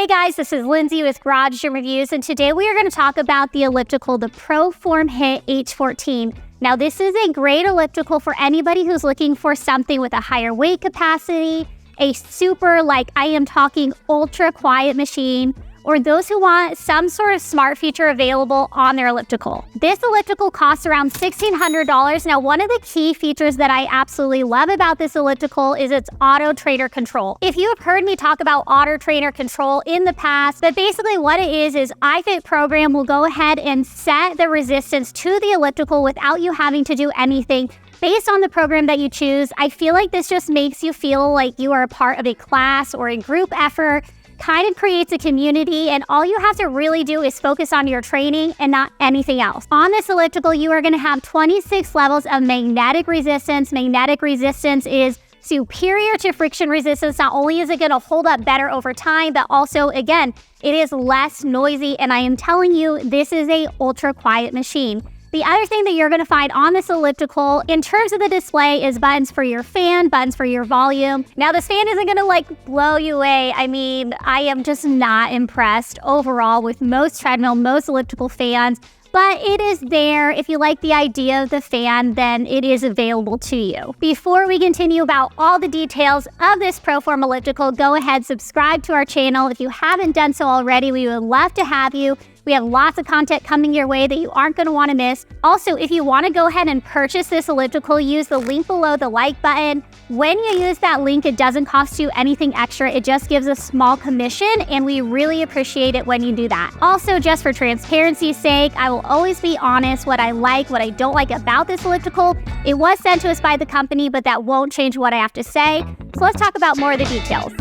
Hey guys, this is Lindsay with Garage Gym Reviews, and today we are going to talk about the elliptical, the ProForm HIIT H14. Now this is a great elliptical for anybody who's looking for something with a higher weight capacity, a super, I am talking ultra quiet machine, or those who want some sort of smart feature available on their elliptical. This elliptical costs around $1,600. Now, one of the key features that I absolutely love about this elliptical is its auto trainer control. If you have heard me talk about auto trainer control in the past, but basically what it is iFit program will go ahead and set the resistance to the elliptical without you having to do anything. Based on the program that you choose, I feel like this just makes you feel like you are a part of a class or a group effort, kind of creates a community, and all you have to really do is focus on your training and not anything else. On this elliptical, you are going to have 26 levels of magnetic resistance. Magnetic resistance is superior to friction resistance. Not only is it going to hold up better over time, but also, again, it is less noisy, and I am telling you, this is a ultra quiet machine. The other thing that you're going to find on this elliptical in terms of the display is buttons for your fan, buttons for your volume. Now this fan isn't going to blow you away. I mean, I am just not impressed overall with most treadmill, most elliptical fans, but it is there. If you like the idea of the fan, then it is available to you. Before we continue about all the details of this ProForm elliptical, go ahead, subscribe to our channel. If you haven't done so already, we would love to have you. We have lots of content coming your way that you aren't going to want to miss. Also, if you want to go ahead and purchase this elliptical, use the link below, the like button. When you use that link, it doesn't cost you anything extra. It just gives a small commission, and we really appreciate it when you do that. Also, just for transparency's sake, I will always be honest what I like, what I don't like about this elliptical. It was sent to us by the company, but that won't change what I have to say. So let's talk about more of the details.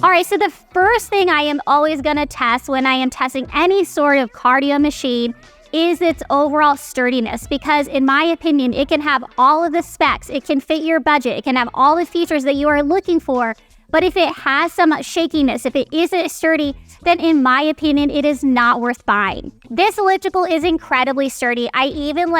All right, so the first thing I am always going to test when I am testing any sort of cardio machine is its overall sturdiness, because in my opinion, it can have all of the specs, it can fit your budget, it can have all the features that you are looking for, but if it has some shakiness, if it isn't sturdy, then in my opinion, it is not worth buying. This elliptical is incredibly sturdy. I even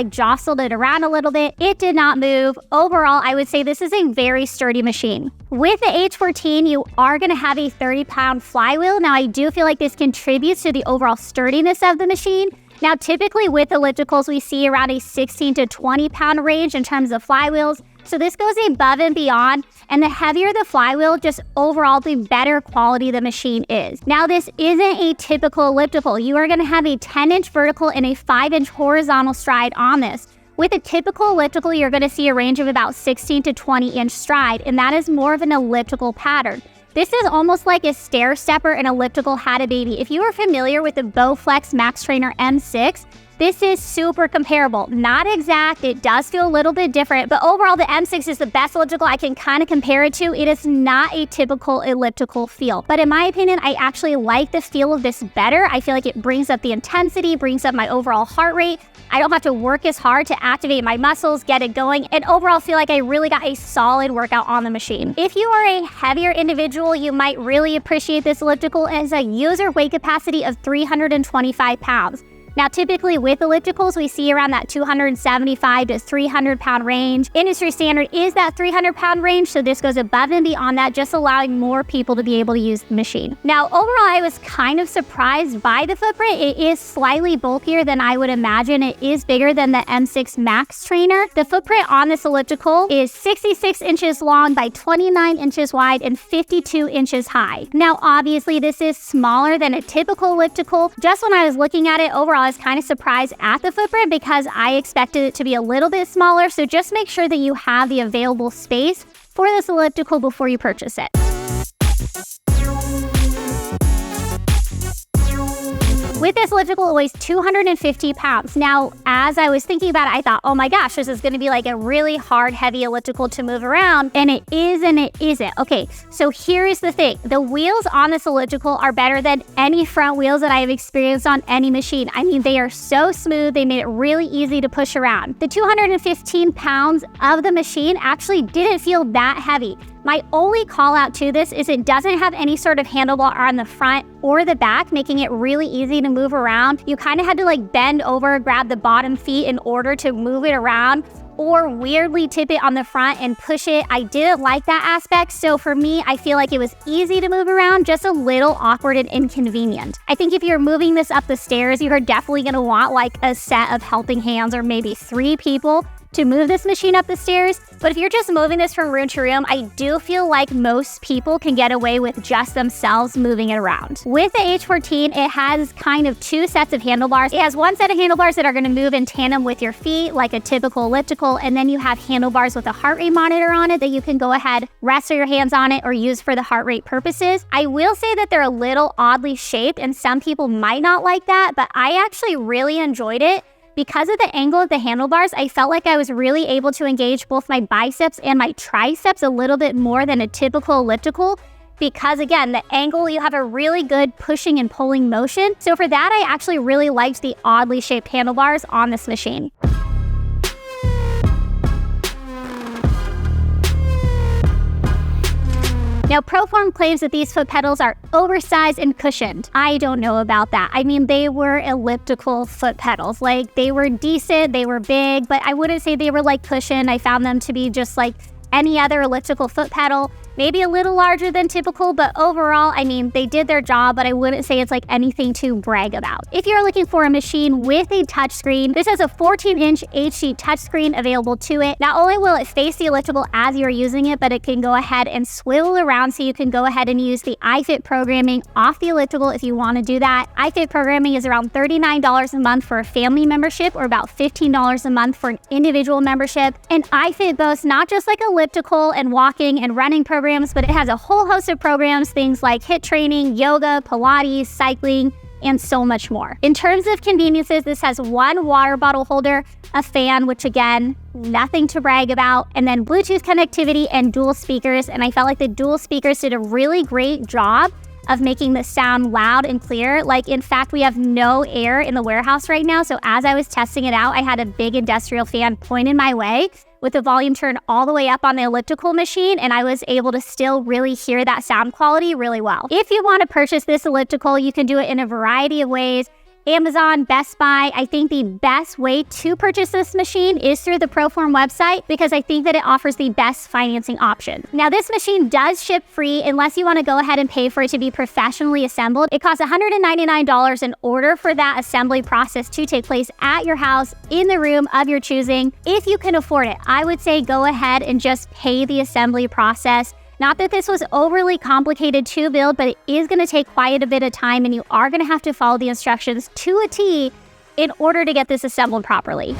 jostled it around a little bit. It did not move. Overall, I would say this is a very sturdy machine. With the H14, you are going to have a 30-pound flywheel. Now, I do feel like this contributes to the overall sturdiness of the machine. Now, typically with ellipticals, we see around a 16 to 20-pound range in terms of flywheels. So this goes above and beyond, and the heavier the flywheel, just overall, the better quality the machine is. Now, this isn't a typical elliptical. You are going to have a 10-inch vertical and a 5-inch horizontal stride on this. With a typical elliptical, you're going to see a range of about 16 to 20-inch stride, and that is more of an elliptical pattern. This is almost like a stair stepper an elliptical had a baby. If you are familiar with the Bowflex Max Trainer M6, this is super comparable. Not exact, it does feel a little bit different, but overall the M6 is the best elliptical I can kind of compare it to. It is not a typical elliptical feel, but in my opinion, I actually like the feel of this better. I feel like it brings up the intensity, brings up my overall heart rate. I don't have to work as hard to activate my muscles, get it going, and overall feel like I really got a solid workout on the machine. If you are a heavier individual, you might really appreciate this elliptical as a user weight capacity of 325 pounds. Now, typically with ellipticals, we see around that 275 to 300 pound range. Industry standard is that 300 pound range, so this goes above and beyond that, just allowing more people to be able to use the machine. Now, overall, I was kind of surprised by the footprint. It is slightly bulkier than I would imagine. It is bigger than the M6 Max Trainer. The footprint on this elliptical is 66 inches long by 29 inches wide and 52 inches high. Now, obviously, this is smaller than a typical elliptical. Just when I was looking at it, overall, I was kind of surprised at the footprint because I expected it to be a little bit smaller. So just make sure that you have the available space for this elliptical before you purchase it. With this elliptical, it weighs 250 pounds. Now, as I was thinking about it, I thought, oh my gosh, this is going to be like a really hard, heavy elliptical to move around. And it is and it isn't. Okay, so here is the thing. The wheels on this elliptical are better than any front wheels that I have experienced on any machine. I mean, they are so smooth. They made it really easy to push around. The 215 pounds of the machine actually didn't feel that heavy. My only call out to this is it doesn't have any sort of handlebar on the front or the back, making it really easy to move around. You kind of had to like bend over, grab the bottom feet in order to move it around, or weirdly tip it on the front and push it. I didn't like that aspect, so for me, I feel like it was easy to move around, just a little awkward and inconvenient. I think if you're moving this up the stairs, you're definitely gonna want like a set of helping hands or maybe 3 people to move this machine up the stairs. But if you're just moving this from room to room, I do feel like most people can get away with just themselves moving it around. With the H14, it has kind of 2 sets of handlebars. It has one set of handlebars that are gonna move in tandem with your feet, like a typical elliptical, and then you have handlebars with a heart rate monitor on it that you can go ahead, rest your hands on it, or use for the heart rate purposes. I will say that they're a little oddly shaped, and some people might not like that, but I actually really enjoyed it. Because of the angle of the handlebars, I felt like I was really able to engage both my biceps and my triceps a little bit more than a typical elliptical. Because again, the angle, you have a really good pushing and pulling motion. So for that, I actually really liked the oddly shaped handlebars on this machine. Now, ProForm claims that these foot pedals are oversized and cushioned. I don't know about that. I mean, they were elliptical foot pedals. Like, they were decent, they were big, but I wouldn't say they were like cushioned. I found them to be just like any other elliptical foot pedal. Maybe a little larger than typical, but overall, I mean, they did their job, but I wouldn't say it's like anything to brag about. If you're looking for a machine with a touchscreen, this has a 14-inch HD touchscreen available to it. Not only will it face the elliptical as you're using it, but it can go ahead and swivel around, so you can go ahead and use the iFit programming off the elliptical if you want to do that. iFit programming is around $39 a month for a family membership, or about $15 a month for an individual membership. And iFit boasts not just like elliptical and walking and running programs, but it has a whole host of programs, things like HIIT training, yoga, Pilates, cycling, and so much more. In terms of conveniences, this has one water bottle holder, a fan, which again, nothing to brag about, and then Bluetooth connectivity and dual speakers. And I felt like the dual speakers did a really great job of making the sound loud and clear. Like, in fact, we have no air in the warehouse right now. So as I was testing it out, I had a big industrial fan pointed my way with the volume turned all the way up on the elliptical machine, and I was able to still really hear that sound quality really well. If you want to purchase this elliptical, you can do it in a variety of ways. Amazon, Best Buy. I think the best way to purchase this machine is through the ProForm website, because I think that it offers the best financing option. Now, this machine does ship free unless you want to go ahead and pay for it to be professionally assembled. It costs $199 in order for that assembly process to take place at your house in the room of your choosing. If you can afford it, I would say go ahead and just pay the assembly process. Not that this was overly complicated to build, but it is going to take quite a bit of time, and you are going to have to follow the instructions to a T in order to get this assembled properly.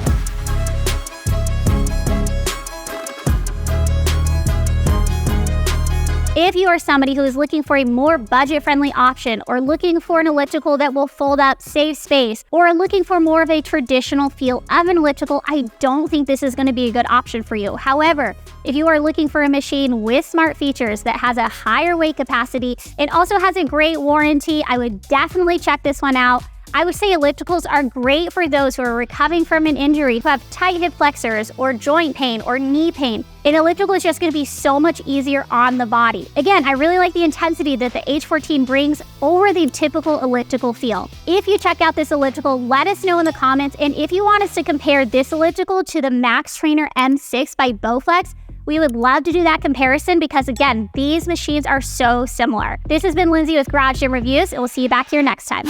If you are somebody who is looking for a more budget-friendly option, or looking for an elliptical that will fold up, save space, or looking for more of a traditional feel of an elliptical, I don't think this is going to be a good option for you. However, if you are looking for a machine with smart features that has a higher weight capacity and also has a great warranty, I would definitely check this one out. I would say ellipticals are great for those who are recovering from an injury, who have tight hip flexors or joint pain or knee pain. An elliptical is just going to be so much easier on the body. Again, I really like the intensity that the H14 brings over the typical elliptical feel. If you check out this elliptical, let us know in the comments. And if you want us to compare this elliptical to the Max Trainer M6 by Bowflex, we would love to do that comparison, because again, these machines are so similar. This has been Lindsay with Garage Gym Reviews, and we'll see you back here next time.